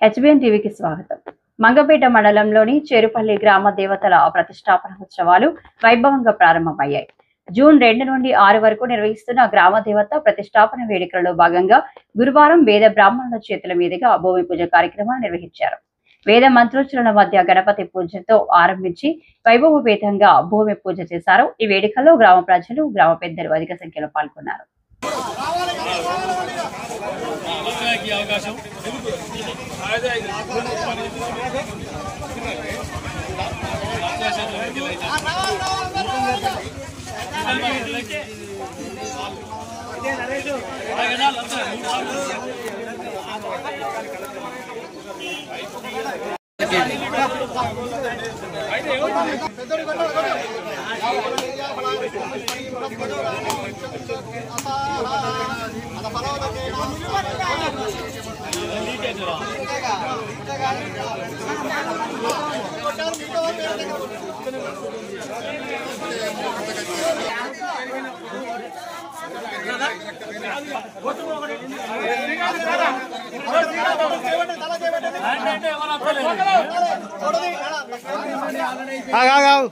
HBN టీవీకి స్వాగతం. మంగపేట మండలంలోని చెరుపల్లి గ్రామ దేవతల ప్రతిష్టాపన ఉత్సవాలు వైభవంగా ప్రారంభమయ్యాయి. జూన్ 2 నుండి 6 వరకు నిర్వహిస్తున్న గ్రామ దేవత ప్రతిష్టాపన వేడుకలలో భాగంగా గురువారం వేద బ్రాహ్మణుల చేతుల మీదుగా భూమి పూజ కార్యక్రమాలు నిర్వహించారు. వేద మంత్రోచ్చరణ మధ్య గణపతి పూజతో ఆరంభించి వైభవపేతంగా భూమి పూజ చేశారు. ఈ వేడుకల్లో గ్రామ ప్రజలు, గ్రామ పెద్దలు అధిక సంఖ్యలో పాల్గొన్నారు. ఆగు